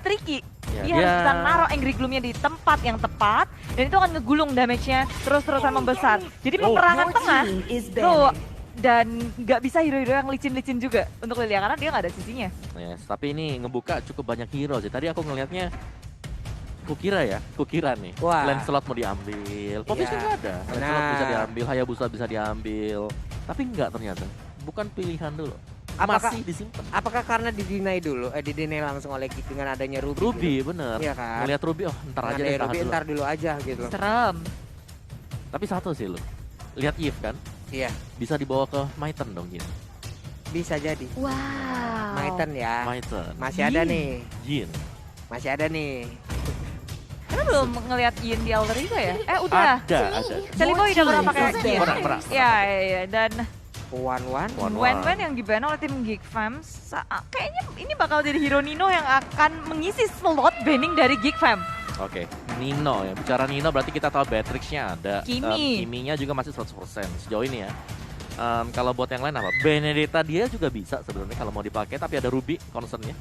tricky. Ya, Dia harus bisa naruh Angry Gloom-nya di tempat yang tepat, dan itu akan ngegulung damage-nya terus-terusan membesar. Jadi peperangan tengah tuh, dan nggak bisa hero-hero yang licin-licin juga untuk Lilia karena dia nggak ada sisinya. Yes, tapi ini ngebuka cukup banyak hero sih. Tadi aku ngelihatnya kukira nih. Wah. Lancelot mau diambil, Poppy's nggak ada. Lancelot bisa diambil, Hayabusa bisa diambil. Tapi nggak ternyata. Bukan pilihan dulu. Masih disimpan. Apakah karena di-deny dulu, di-deny langsung oleh Geek dengan adanya Ruby? Ruby, gitu? bener. Iya kan? Ngeliat Ruby, oh ntar aja deh, Ruby tahan dulu. ntar dulu aja gitu. Serem. Tapi satu sih lo, lihat Eve kan, Iya, bisa dibawa ke Maiten dong Jin. bisa jadi. Wow. Maiten ya. Maiten, Masih ada nih. Jin. Masih ada nih. Karena belum ngelihat Yin di Alter Ego ya? Udah. Ada. Sally Boy udah pernah pakai Yin. Pernah. Iya. Dan One. Wen yang di-ban oleh tim Geek Fam, kayaknya ini bakal jadi hero Nino yang akan mengisi slot banning dari Geek Fam. Oke, Nino ya. Bicara Nino berarti kita tahu Beatrix-nya ada. Kimi. Kiminya juga masih 100% sejauh ini ya. Kalau buat yang lain apa? Benedetta dia juga bisa sebenarnya kalau mau dipakai, tapi ada Ruby concernnya.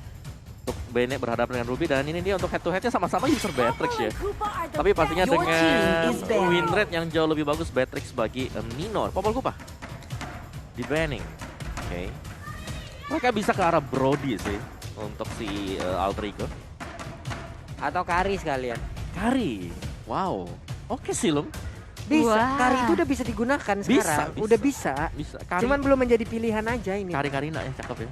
Untuk Bene berhadapan dengan Ruby, dan ini dia untuk head to headnya sama-sama user Beatrix ya. Tapi pastinya dengan win rate yang jauh lebih bagus Beatrix bagi Nino. Popol Kupa di banning. Oke. Mereka bisa ke arah Brody sih untuk si Alter Ego. Atau Kari sekalian. Kari. Wow. Oke sih Lum. Bisa. Wah. Kari itu udah bisa digunakan sekarang. Udah bisa. Bisa. Kari. Cuman belum menjadi pilihan aja ini. Kari-Karina yang cakep ya.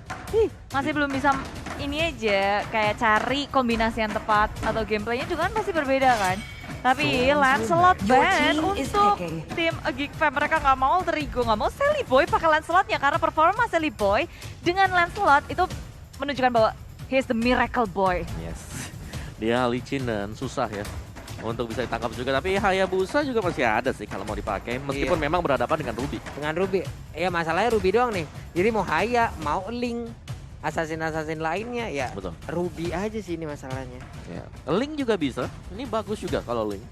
Masih belum bisa ini aja kayak cari kombinasi yang tepat atau gameplaynya juga kan pasti berbeda kan. Tapi Lancelot ban untuk tim Geek Fam, mereka nggak mau Alter Ego, nggak mau Sally Boy pakai Lancelotnya karena performa Sally Boy dengan Lancelot itu menunjukkan bahwa he is the miracle boy. Yes. Dia licin dan susah ya untuk bisa ditangkap juga. Tapi Hayabusa juga masih ada sih kalau mau dipakai. Meskipun memang berhadapan dengan Ruby. Dengan Ruby. Ya masalahnya Ruby doang nih. Jadi mau Haya, mau Link, assassin lainnya ya. Betul. Ruby aja sih ini masalahnya. Ya. Link juga bisa. Ini bagus juga kalau Link.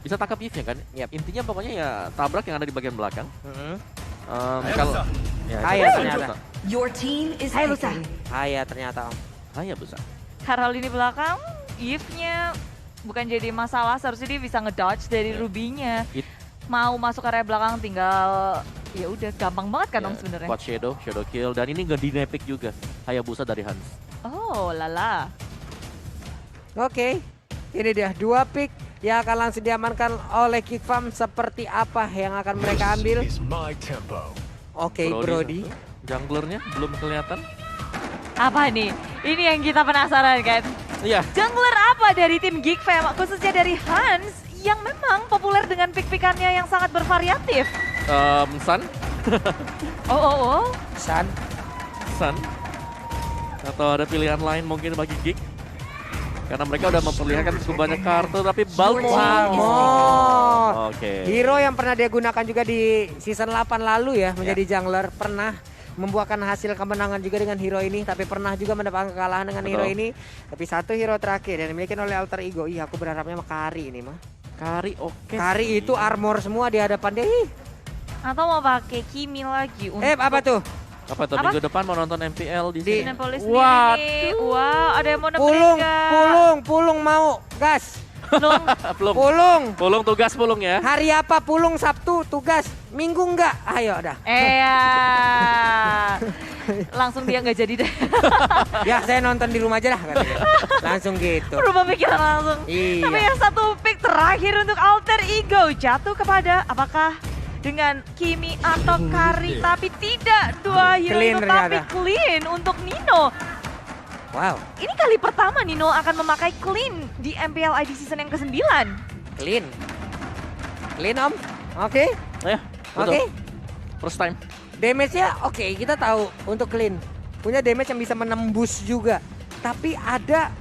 Bisa tangkap Eve-nya kan. Yap. Intinya pokoknya ya tabrak yang ada di bagian belakang. Kalau ya, Haya coba ternyata. Hayabusa. Your team is Hayabusa. picking. Haya ternyata Om. Hayabusa. Karena lini belakang, Eve-nya bukan jadi masalah, seharusnya dia bisa ngedodge dari Ruby-nya. Mau masuk area belakang tinggal ya udah gampang banget kan Om sebenarnya. Quad Shadow kill, dan ini nggak di-epic juga. Hayabusa dari Hans. Oh lala. Oke. Ini dia 2 pick yang akan langsung diamankan oleh Geek Fam. Seperti apa yang akan mereka ambil? Oke, Brody. Junglernya belum kelihatan. Apa nih? Ini yang kita penasaran kan? Iya. Jungler apa dari tim Geek Fam, khususnya dari Hans yang memang populer dengan pick-pickannya yang sangat bervariatif. Sun. Oh. San. Sun. Atau ada pilihan lain mungkin bagi Geek. Karena mereka udah memperlihatkan cukup banyak kartu, tapi Balmor. Oke. Hero yang pernah dia gunakan juga di season 8 lalu ya, menjadi jungler. Pernah membuahkan hasil kemenangan juga dengan hero ini, tapi pernah juga mendapatkan kekalahan dengan hero ini. Tapi satu hero terakhir yang dimiliki oleh Alter Ego. Iya, aku berharapnya sama Kari ini mah. Kari oke. Kari sih. itu armor semua di hadapan dia. Ih. Atau mau pakai Kimi lagi untuk Apa tuh? Apa tuh Apa? minggu depan mau nonton MPL di sini? Minneapolis Waduh. sendiri nih. Wow, ada yang mau nemenin Pulung mau. Gas. Belum. Pulung. Tugas ya. Hari apa Pulung? Sabtu tugas. Minggu enggak? Ayo dah. Langsung dia nggak jadi deh. Ya saya nonton di rumah aja dah katanya. Langsung gitu. Berubah pikiran langsung. Iya. Tapi yang satu pick terakhir untuk Alter Ego jatuh kepada apakah dengan Kimi atau Kari, tapi tidak dua hero Clean itu, tapi ternyata. clean untuk Nino. Wow, Ini kali pertama Nino akan memakai clean di MPL ID season yang ke-9. clean. Clean Om. Oke. Ya, Oke. betul. First time. Damage-nya oke, kita tahu untuk clean. Punya damage yang bisa menembus juga. Tapi ada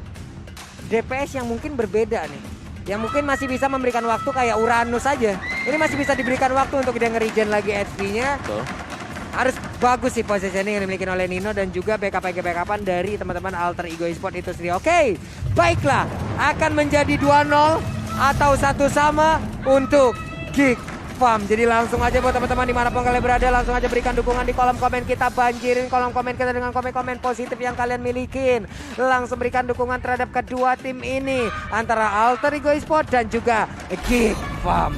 DPS yang mungkin berbeda nih. Yang mungkin masih bisa memberikan waktu kayak Uranus aja. Ini masih bisa diberikan waktu untuk dia nge-regen lagi HP-nya. Betul. Harus bagus sih positioning yang dimiliki oleh Nino dan juga backupan dari teman-teman Alter Ego Esport itu sendiri. Oke, baiklah. Akan menjadi 2-0 atau 1-1 untuk Geek Farm. Jadi langsung aja buat teman-teman dimanapun kalian berada, langsung aja berikan dukungan di kolom komen kita. Banjirin kolom komen kita dengan komen-komen positif yang kalian milikin. Langsung berikan dukungan terhadap kedua tim ini, antara Alter Ego Esports dan juga Geek Farm.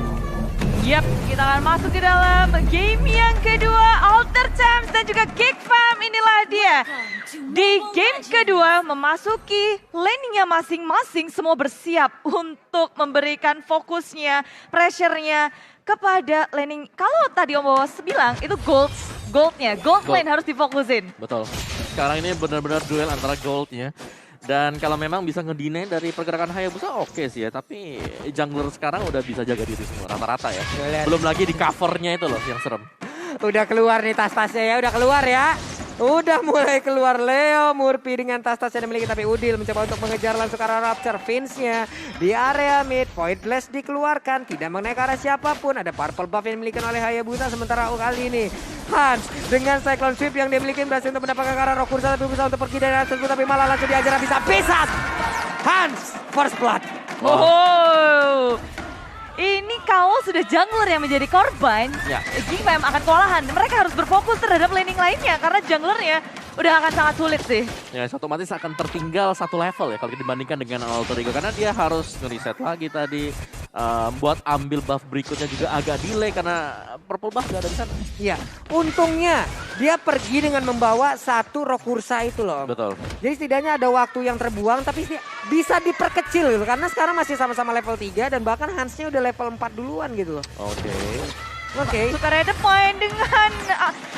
Yap, kita akan masuk ke dalam game yang kedua. Alter Champs dan juga Geek Fam, inilah dia. Di game kedua memasuki lane-nya masing-masing, semua bersiap untuk memberikan fokusnya, pressure-nya kepada laning. Kalau tadi Om Bawas bilang itu gold lane harus difokusin. Betul. Sekarang ini benar-benar duel antara goldnya. Dan kalau memang bisa ngedinai dari pergerakan Hayabusa oke sih ya. Tapi jungler sekarang udah bisa jaga diri semua rata-rata ya. Belum lagi di covernya itu loh yang serem. Udah keluar nih tas-tasnya ya, udah keluar ya. Udah mulai keluar Leo Murphy dengan tas-tas yang dimiliki, tapi Udil mencoba untuk mengejar langsung ke arah Rapture. Vince-nya di area mid, Void Blast dikeluarkan, tidak mengenai ke arah siapapun. Ada purple buff yang dimiliki oleh Hayabusa, sementara kali ini Hans dengan Cyclone Sweep yang dimiliki berhasil untuk mendapatkan ke arah Rokursa, tapi bisa untuk pergi dari arah tersebut, tapi malah langsung diajar bisa Hans first blood. Oh. Ini kalau sudah jungler yang menjadi korban, Ya. Geek Fam akan kewalahan. Mereka harus berfokus terhadap laning lainnya karena junglernya udah akan sangat sulit sih. Ya, otomatis akan tertinggal satu level ya kalau dibandingkan dengan Alter Ego. Karena dia harus ngereset lagi tadi. Buat ambil buff berikutnya juga agak delay karena purple buff gak ada di sana. Iya, untungnya dia pergi dengan membawa satu Rokursa itu loh. Betul. Jadi setidaknya ada waktu yang terbuang, tapi bisa diperkecil gitu. Karena sekarang masih sama-sama level 3 dan bahkan Hansnya udah level 4 duluan gitu loh. Oke. Suka Red Point dengan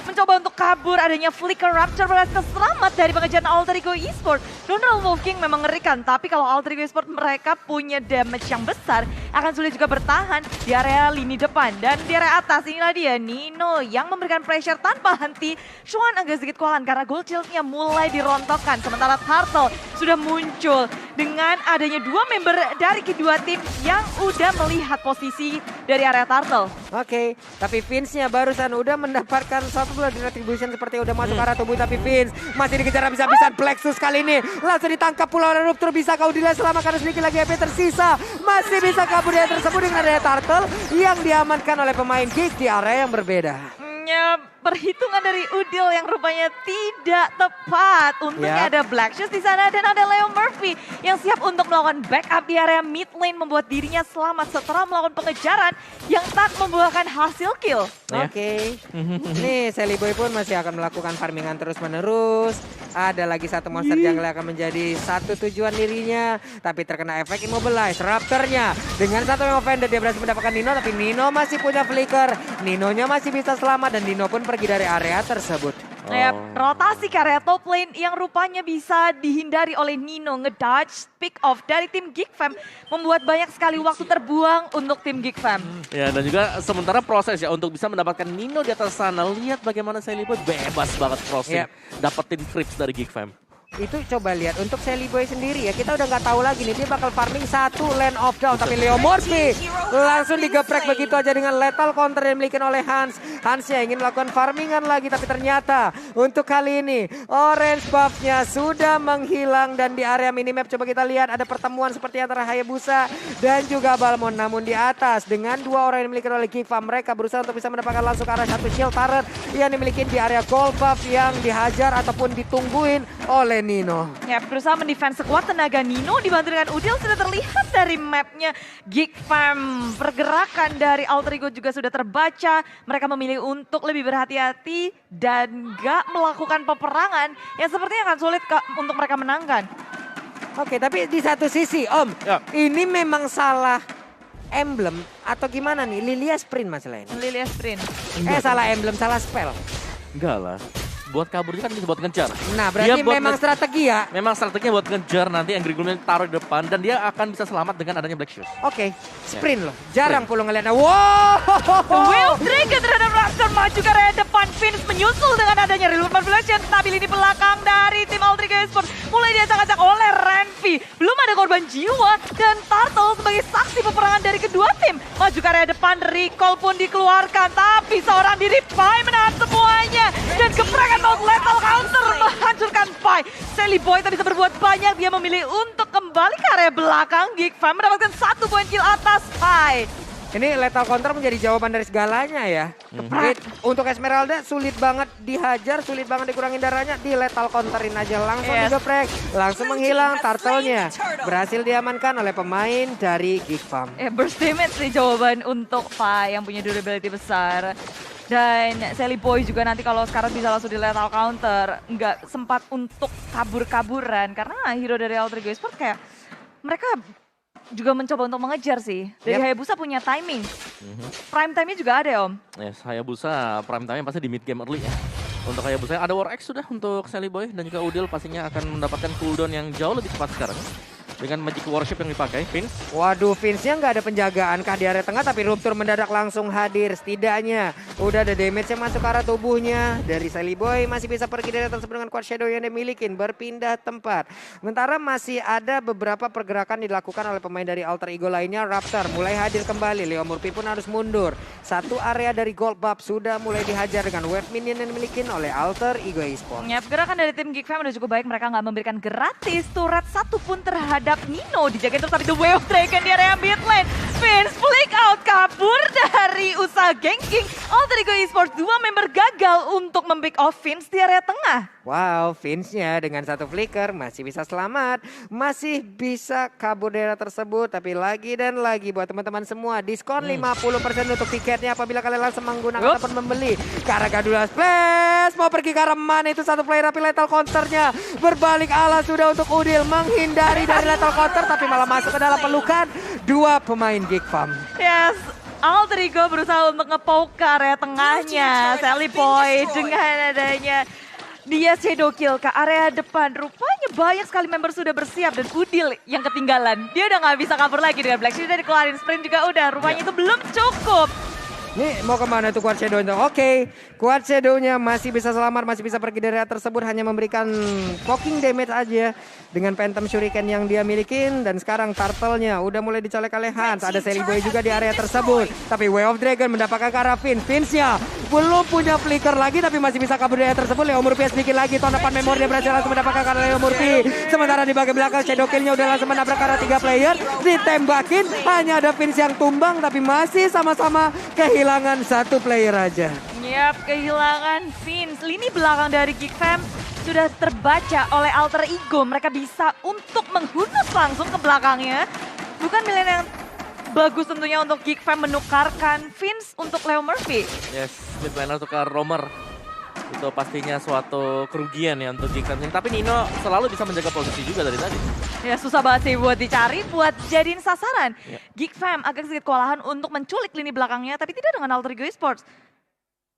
mencoba untuk kabur, adanya Flicker Rapture berhasil selamat dari pengejaran Alter Ego Esports. Donald Wolf King memang ngerikan, tapi kalau Alter Ego Esports mereka punya damage yang besar, akan sulit juga bertahan di area lini depan. Dan di area atas inilah dia Nino yang memberikan pressure tanpa henti. Xuan agak sedikit kewalahan karena gold shield-nya mulai dirontokkan. Sementara Turtle sudah muncul dengan adanya dua member dari kedua tim yang udah melihat posisi dari area Turtle. Oke, tapi Vince-nya barusan udah mendapatkan satu bulan di retribution seperti udah masuk ke arah tubuh, tapi Vince masih dikejar habis-habisan. Plexus kali ini langsung ditangkap pula oleh Rupture. Bisa kau delay selama karena sedikit lagi HP tersisa. Masih bisa kabur dia tersebut dengan adanya Turtle yang diamankan oleh pemain Geek di area yang berbeda. Perhitungan dari Udil yang rupanya tidak tepat. Untungnya ada Black Shoes di sana dan ada Leo Murphy yang siap untuk melakukan backup di area mid lane, membuat dirinya selamat setelah melakukan pengejaran yang tak membuahkan hasil kill. Oke. Nih Sally Boy pun masih akan melakukan farmingan terus-menerus. Ada lagi satu monster jungle yang akan menjadi satu tujuan dirinya, tapi terkena efek immobilize. Raptornya dengan satu yang offender dia berhasil mendapatkan Nino, tapi Nino masih punya flicker. Ninonya masih bisa selamat dan Nino pun pergi dari area tersebut. Rotasi ke area top lane yang rupanya bisa dihindari oleh Nino. Ngedodge pick off dari tim Geek Fam membuat banyak sekali waktu terbuang untuk tim Geek Fam. Ya, dan juga sementara proses ya untuk bisa mendapatkan Nino di atas sana. Lihat bagaimana Sally Boy bebas banget crossing. Dapetin creeps dari Geek Fam. Itu coba lihat untuk Sally Boy sendiri ya, kita udah nggak tahu lagi nih dia bakal farming satu lane of down, tapi Leo Murphy langsung digeprek begitu aja dengan lethal counter yang dimiliki oleh Hans. Hans ya ingin melakukan farmingan lagi, tapi ternyata untuk kali ini orange buff-nya sudah menghilang. Dan di area minimap coba kita lihat ada pertemuan seperti antara Hayabusa dan juga Balmond, namun di atas dengan dua orang yang dimiliki oleh Geek Fam, mereka berusaha untuk bisa mendapatkan langsung ke arah satu shield turret yang dimiliki di area gold buff yang dihajar ataupun ditungguin oleh Nino. Ya, berusaha mendefense sekuat tenaga Nino dibantu dengan Udil sudah terlihat dari mapnya Geek Fam. Pergerakan dari Alter Ego juga sudah terbaca. Mereka memilih untuk lebih berhati-hati dan gak melakukan peperangan yang sepertinya akan sulit untuk mereka menangkan. Oke, tapi di satu sisi Om, ini memang salah emblem atau gimana nih? Lilia sprint masalahnya. Lilia sprint. Salah emblem, salah spell. Enggak lah. Buat kaburnya kan bisa buat ngejar. Nah berarti memang strategi ya? Memang strateginya buat ngejar, nanti Angry Gloom taruh di depan dan dia akan bisa selamat dengan adanya Black Shoes. Oke, sprint loh. Jarang pulau ngeliatnya. Wow! Will Trigger terhadap Raptor maju ke area depan. Vince menyusul dengan adanya Reload Manipulation. Tapi lini belakang dari tim Alter Ego Esports mulai diacak-acak oleh Renvi. Belum ada korban jiwa dan Turtle sebagai saksi peperangan dari kedua tim. Maju ke area depan, recall pun dikeluarkan. Tapi seorang diri Pai menahan semuanya. Dan gebrakan lethal counter menghancurkan Pai. Sally Boy tak bisa berbuat banyak. Dia memilih untuk kembali ke area belakang. Geek Fam mendapatkan 1 poin kill atas Pai. Ini lethal counter menjadi jawaban dari segalanya ya. Untuk Esmeralda sulit banget dihajar, sulit banget dikurangin darahnya, di lethal counterin aja langsung digeprek, langsung menghilang. Turtle-nya berhasil diamankan oleh pemain dari Geek Farm. Burst damage sih jawaban untuk Pai yang punya durability besar. Dan Sally Boy juga nanti kalau sekarang bisa langsung di lethal counter, nggak sempat untuk kabur-kaburan. Karena hero dari Alter Ego Esports kayak mereka juga mencoba untuk mengejar sih. Dari Hayabusa punya timing. Prime time-nya juga ada ya Om? Yes, Hayabusa prime time pasti di mid game early ya. Untuk Hayabusa ada War X sudah untuk Sally Boy dan juga Udil pastinya akan mendapatkan cooldown yang jauh lebih cepat sekarang. Dengan Magic Worship yang dipakai, Vince. Waduh, Vince-nya nggak ada penjagaan kah di area tengah, tapi Rupture mendadak langsung hadir. Setidaknya udah ada damage yang masuk ke arah tubuhnya. Dari Sally Boy masih bisa pergi dari tersebut dengan Quad Shadow yang dia milikin, berpindah tempat. Sementara masih ada beberapa pergerakan dilakukan oleh pemain dari Alter Ego lainnya. Raptor mulai hadir kembali, Leo Murphy pun harus mundur. Satu area dari Gold Buff sudah mulai dihajar dengan wave minion yang dimiliki oleh Alter Ego Esports. Yap, gerakan dari tim Geek Fam udah cukup baik. Mereka nggak memberikan gratis turret satupun terhadap Nino. Dijagain terus tapi The Way of Dragon di area mid lane. Vince flick out kabur dari usaha ganking. Alter Ego Esports 2 member gagal untuk mempick off Vince di area tengah. Wow, Vince-nya dengan satu flicker masih bisa selamat. Masih bisa kabur dari area tersebut. Tapi lagi dan lagi buat teman-teman semua. Diskon 50% untuk tiketnya apabila kalian langsung menggunakan ataupun membeli. Karagadula Splash mau pergi ke arah mana itu satu player tapi lethal counternya. Berbalik ala sudah untuk Udil menghindari dari lethal counter. Tapi malah masuk ke dalam pelukan dua pemain Geek Farm. Yes. Alter Ego berusaha untuk nge-poke ke area tengahnya. Sally Boy dengan adanya dia shadow kill ke area depan. Rupanya banyak sekali member sudah bersiap dan Udil yang ketinggalan. Dia udah nggak bisa kabur lagi dengan Black Shield. Udah dikeluarin sprint juga udah. Rupanya itu belum cukup. Nih mau kemana tuh Quad Shadow? Oke, Quad Shadow-nya masih bisa selamat, masih bisa pergi dari area tersebut. Hanya memberikan poking damage aja dengan Phantom Shuriken yang dia milikin. Dan sekarang Turtle-nya udah mulai dicolek oleh Hans. Ada Sally Boy juga di area tersebut. Tapi Way of Dragon mendapatkan ke arah Vince. Vince-nya belum punya flicker lagi tapi masih bisa kabur dari area tersebut. Leo Murphy sedikit lagi. Tondapan memori dia berhasil langsung mendapatkan ke arah Leo Murphy. Sementara di bagian belakang Shadow Kill-nya udah langsung menabrak ke arah 3 player. Ditembakin, hanya ada Vince yang tumbang tapi masih sama-sama kehilangan satu player aja. Yap, kehilangan Vince. Lini belakang dari Geek Fam sudah terbaca oleh Alter Ego. Mereka bisa untuk menghunus langsung ke belakangnya. Bukan pilihan yang bagus tentunya untuk Geek Fam menukarkan Vince untuk Leo Murphy. Yes, mid laner tukar Roamer. Itu pastinya suatu kerugian ya untuk Geek Fam. Tapi Nino selalu bisa menjaga posisi juga dari tadi. Ya susah banget sih buat dicari, buat jadiin sasaran. Geek Fam agak sedikit kewalahan untuk menculik lini belakangnya, tapi tidak dengan Alter Ego Esports.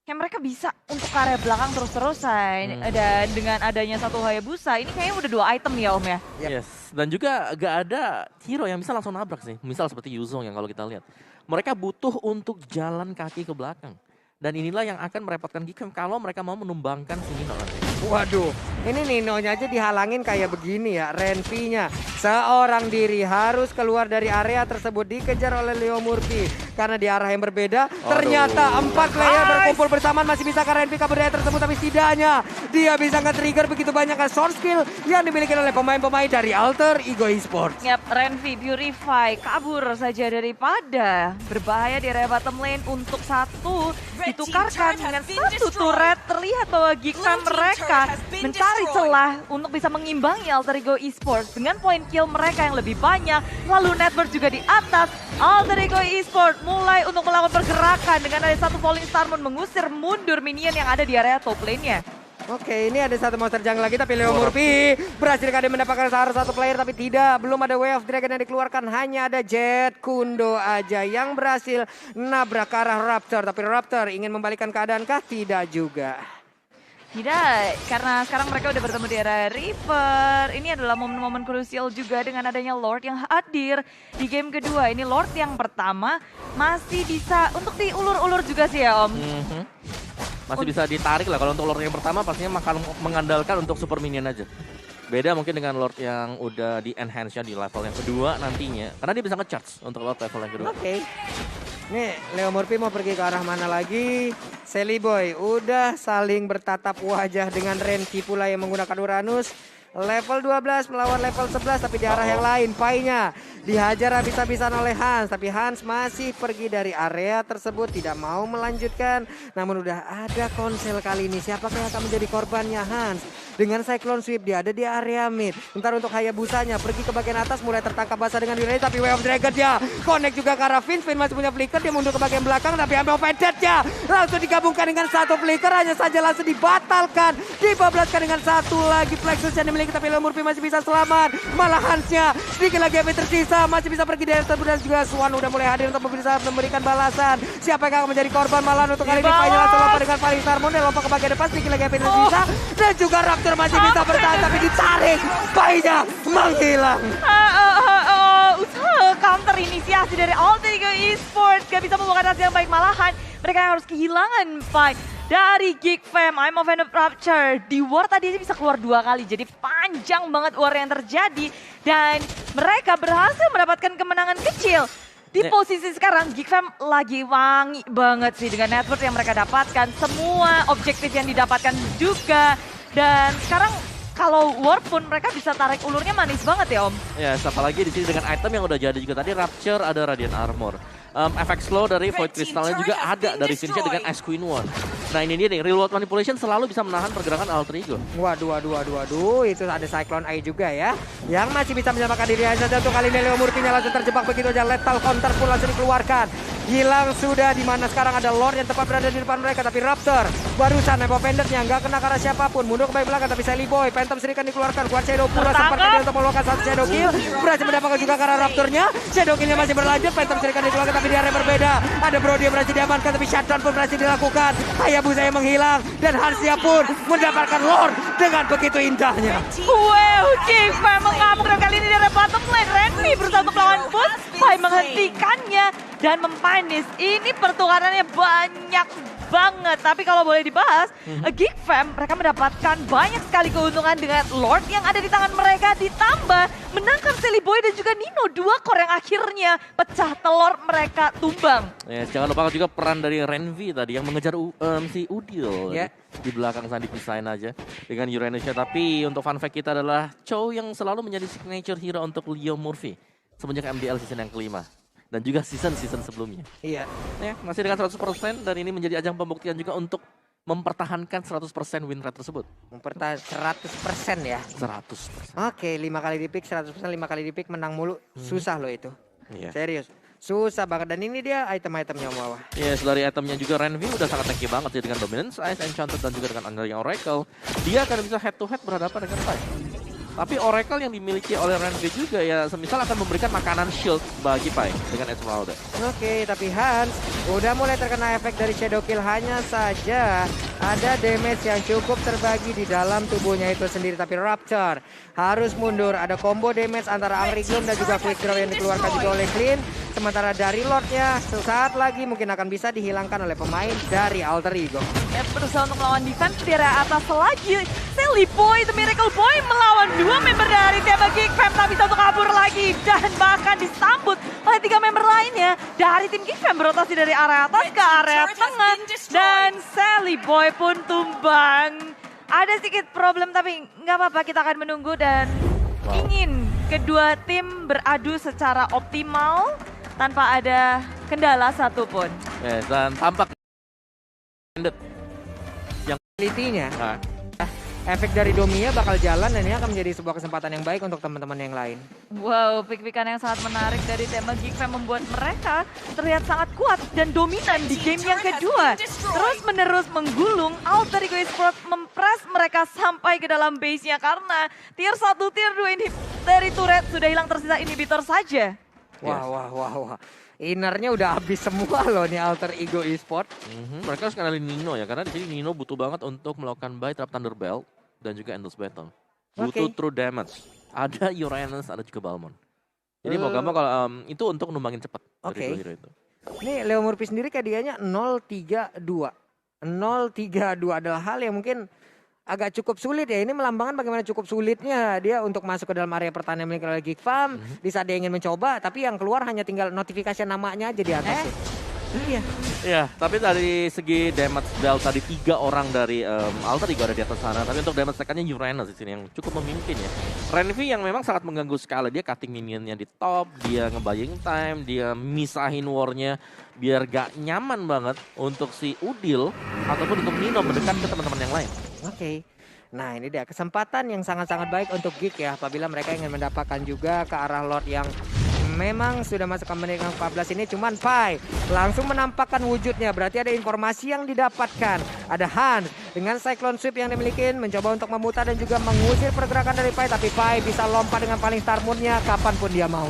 Kayak mereka bisa untuk ke area belakang terus-terusan. Dan dengan adanya satu Hayabusa, ini kayaknya udah 2 item ya Om ya. Yes, dan juga gak ada hero yang bisa langsung nabrak sih. Misal seperti Yuzong yang kalau kita lihat. Mereka butuh untuk jalan kaki ke belakang. Dan inilah yang akan merepotkan Geek Fam kalau mereka mau menumbangkan si Nino nanti. Waduh, ini Nino-nya aja dihalangin kayak begini ya. Renvi-nya seorang diri harus keluar dari area tersebut, dikejar oleh Leo Murphy. Karena di arah yang berbeda, ternyata 4 player berkumpul bersamaan masih bisa ke Renvi kabur dari area tersebut. Tapi setidaknya dia bisa nge-trigger begitu banyak short skill yang dimiliki oleh pemain-pemain dari Alter Ego Esports. Yap, Renvi Purify kabur saja daripada berbahaya di area bottom lane untuk satu ditukarkan dengan satu turret. Terlihat bahwa Geek Fam mereka mencari celah untuk bisa mengimbangi Alter Ego Esports dengan poin kill mereka yang lebih banyak. Lalu network juga di atas. Alter Ego Esports mulai untuk melakukan pergerakan dengan ada satu Falling Star Moon mengusir mundur minion yang ada di area top lane-nya. Oke, ini ada satu monster jungle lagi tapi Leo Murphy berhasil kali mendapatkan satu player tapi tidak. Belum ada Way of Dragon yang dikeluarkan, hanya ada Jet Kundo aja yang berhasil nabrak ke arah Raptor. Tapi Raptor ingin membalikan keadaan kah? Tidak juga. Tidak, karena sekarang mereka udah bertemu di area River. Ini adalah momen-momen krusial juga dengan adanya Lord yang hadir di game kedua. Ini Lord yang pertama masih bisa untuk diulur-ulur juga sih ya Om. Masih bisa ditarik lah. Kalau untuk Lord yang pertama pastinya akan mengandalkan untuk super minion aja. Beda mungkin dengan Lord yang udah di enhance-nya di level yang kedua nantinya. Karena dia bisa nge-charge untuk Lord level yang kedua. Oke. Nih Leo Murphy mau pergi ke arah mana lagi? Sally Boy udah saling bertatap wajah dengan Renvi pula yang menggunakan Uranus. Level 12 melawan level 11 tapi di arah yang lain. Painya dihajar habis-habisan oleh Hans. Tapi Hans masih pergi dari area tersebut. Tidak mau melanjutkan. Namun udah ada konsel kali ini. Siapakah yang akan menjadi korbannya Hans? Dengan Cyclone Sweep dia ada di area mid. Bentar untuk Hayabusanya pergi ke bagian atas. Mulai tertangkap basah dengan diri. Tapi Way of Dragon dia connect juga ke arah Finn. Finn masih punya flicker. Dia mundur ke bagian belakang. Tapi ambil offended ya. Langsung digabungkan dengan satu flicker. Hanya saja langsung dibatalkan. Dibablaskan dengan satu lagi Plexus yang dimiliki. Tapi Leo Murphy masih bisa selamat. Malah Hansnya sedikit lagi yang tersisa. Masih bisa pergi dari tersebut. Dan juga Swan udah mulai hadir untuk bisa memberikan balasan. Siapa yang akan menjadi korban malah untuk kali ini. Painya langsung lompat dengan Paling Sarmon. Dan lompat ke bagian depan. Sedikit lagi yang tersisa. Dan juga Raptor masih bisa bertahan. Tapi ditarik. Painya menghilang. Usaha counter inisiasi dari Alter Ego Esports gak bisa membuahkan hasil yang baik, malahan mereka yang harus kehilangan fight dari Geek Fam. I'm of Rapture di war tadi aja bisa keluar 2 kali, jadi panjang banget war yang terjadi dan mereka berhasil mendapatkan kemenangan kecil. Di posisi sekarang Geek Fam lagi wangi banget sih dengan network yang mereka dapatkan, semua objektif yang didapatkan juga, dan sekarang kalau war pun mereka bisa tarik ulurnya manis banget ya Om. Ya, apalagi di sini dengan item yang udah jadi juga tadi Rapture ada Radiant Armor. Efek slow dari Void Crystalnya juga ada dari Vinci dengan Ice Queen One. Nah ini dia nih, Real World Manipulation selalu bisa menahan pergerakan Alter Ego. Waduh, itu ada Cyclone Eye juga ya. Yang masih bisa menyelamatkan diri saja untuk kali ini Leo Murphy-nya langsung terjebak begitu aja. Lethal Counter pun langsung dikeluarkan. Hilang sudah, di mana sekarang ada Lord yang tepat berada di depan mereka. Tapi Raptor barusan Evo Pendernya nggak kena ke arah siapapun. Mundur ke bagian belakang tapi Sally Boy. Phantom Shuriken dikeluarkan. Kuat Shadow pula sempat untuk melakukan satu Shadow Kill. Berhasil mendapatkan juga ke arah Raptornya. Shadow Kill-nya masih berlanjut. Phantom Shuriken dikeluarkan tapi di area berbeda. Ada Brody yang berhasil diamankan tapi shutdown pun berhasil dilakukan. Hayabusa yang menghilang dan Hansnya pun mendapatkan Lord dengan begitu indahnya. Wow, Geek Fam mengamuk dan kali ini dari bottom lane. Renmi berusaha untuk melawan Foot. Pai menghentikannya dan mempanis. Ini pertukarannya banyak banget. Tapi kalau boleh dibahas, Geek Fam mereka mendapatkan banyak sekali keuntungan dengan Lord yang ada di tangan mereka. Ditambah menangkap Sally Boy dan juga Nino. 2 core yang akhirnya pecah telur mereka tumbang. Ya, jangan lupa juga peran dari Renvi tadi yang mengejar si Udil. Ya. Di belakang sana dipisahin aja dengan Uranusnya. Tapi untuk fun fact kita adalah Chow yang selalu menjadi signature hero untuk Leo Murphy semenjak MDL season yang kelima. Dan juga season-season sebelumnya. Iya. Ya, masih dengan 100% dan ini menjadi ajang pembuktian juga untuk mempertahankan 100% win rate tersebut. Mempertahankan 100% ya. 100%. Oke, 5 kali di pick 100%, 5 kali di pick menang mulu. Susah loh itu. Iya. Serius. Susah banget dan ini dia item-itemnya bawah. Yes, dari itemnya juga Renvi udah sangat tanky banget sih dengan Dominance, Ice, Enchanted dan juga dengan Undying Oracle. Dia akan bisa head to head berhadapan dengan Pai. Tapi Oracle yang dimiliki oleh Renvi juga ya semisal akan memberikan makanan shield bagi Pai dengan Esmeralda. Oke, tapi Hans udah mulai terkena efek dari Shadow Kill, hanya saja ada damage yang cukup terbagi di dalam tubuhnya itu sendiri. Tapi Raptor harus mundur, ada combo damage antara Angry Gloom dan juga Quick Draw yang dikeluarkan juga oleh Clean. Sementara dari Lordnya sesaat lagi mungkin akan bisa dihilangkan oleh pemain dari Alter Ego. Ya, berusaha untuk melawan defense di area atas lagi. Sally Boy, The Miracle Boy melawan 2 member dari tim Geek Fam, tak bisa untuk kabur lagi. Dan bahkan disambut oleh 3 member lainnya dari tim Geek Fam berotasi dari area atas ke area tengah. Dan Sally Boy pun tumbang. Ada sedikit problem tapi nggak apa-apa, kita akan menunggu dan ingin kedua tim beradu secara optimal tanpa ada kendala satupun. Yes, dan tampak yang Ability-nya, nah, efek dari Domia bakal jalan dan ini akan menjadi sebuah kesempatan yang baik untuk teman-teman yang lain. Wow, pick-pickan yang sangat menarik dari tema Geek Fam membuat mereka terlihat sangat kuat dan dominan di game yang kedua. Terus-menerus menggulung, Alter Ego Esports mempres mereka sampai ke dalam base-nya karena tier 1, tier 2 ini dari turret sudah hilang, tersisa inhibitor saja. Wah. Innernya udah habis semua loh nih Alter Ego Esports. mereka harus kenalin Nino ya karena di sini Nino butuh banget untuk melakukan buy trap Thunder Belt dan juga Endless Battle. Butuh true damage. Ada Uranus, ada juga Balmond. Jadi mau gak mau kalau itu untuk numbangin cepat dari dua hero itu. Ini Leo Murphy sendiri kadiannya 0-3-2. 0-3-2 adalah hal yang mungkin agak cukup sulit ya. Ini melambangkan bagaimana cukup sulitnya dia untuk masuk ke dalam area pertanian milik Geek Fam. Di saat dia ingin mencoba, tapi yang keluar hanya tinggal notifikasi namanya aja di atas. Iya. Ya, tapi dari segi damage delta tadi 3 orang dari Alter Ego ada di atas sana. Tapi untuk damage tekannya Uranus di sini yang cukup memimpin ya. Renvi yang memang sangat mengganggu sekali. Dia cutting minionnya di top, dia ngebuying time, dia misahin warnya biar gak nyaman banget untuk si Udil ataupun untuk Nino mendekat ke teman-teman yang lain. Oke. Nah ini dia kesempatan yang sangat-sangat baik untuk Geek ya. Apabila mereka ingin mendapatkan juga ke arah Lord yang memang sudah masuk ke menit yang 14 ini. Cuman Pai langsung menampakkan wujudnya. Berarti ada informasi yang didapatkan. Ada Hans dengan Cyclone Sweep yang dimiliki mencoba untuk memutar dan juga mengusir pergerakan dari Pai. Tapi Pai bisa lompat dengan paling Star Moon-nya kapanpun dia mau.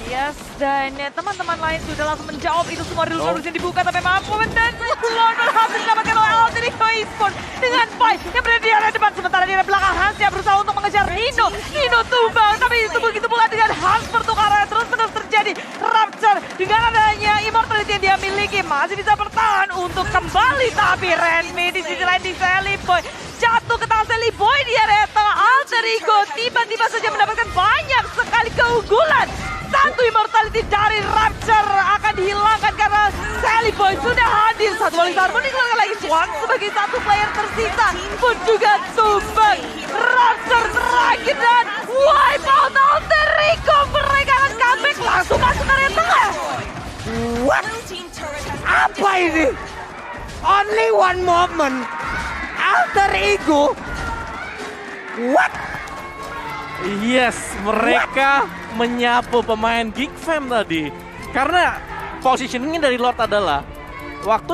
Yes, dan teman-teman lain sudah langsung menjawab itu semua di luar yang dibuka, tapi mampu dan Lord berhasil didapatkan oleh Alter Ego Esports dengan Pai yang berada di area depan, sementara di area belakang Hans yang berusaha untuk mengejar Nino. Nino tumbang, tapi itu begitu pula dengan Hans pertukaran terus-menerus terjadi. Rapture dengan adanya immortality yang dia miliki masih bisa bertahan untuk kembali, tapi Renmi di sisi lain di Sally Boy jatuh ke tangan Sally Boy di area tengah. Alter Ego tiba-tiba saja mendapatkan banyak sekali keunggulan. Satu immortality dari Rapture akan dihilangkan karena Sally Boy sudah hadir. Satu wali Star Moon dikeluarkan lagi. Swan sebagai satu player tersisa pun juga tumbang. Rapture terakhir dan wipe out Alter Ego. Mereka akan comeback langsung masuk area tengah. What? Apa ini? Only one moment. Alter Ego. What? Yes, mereka menyapu pemain Geek Fam tadi. Karena positioningnya dari Lord adalah waktu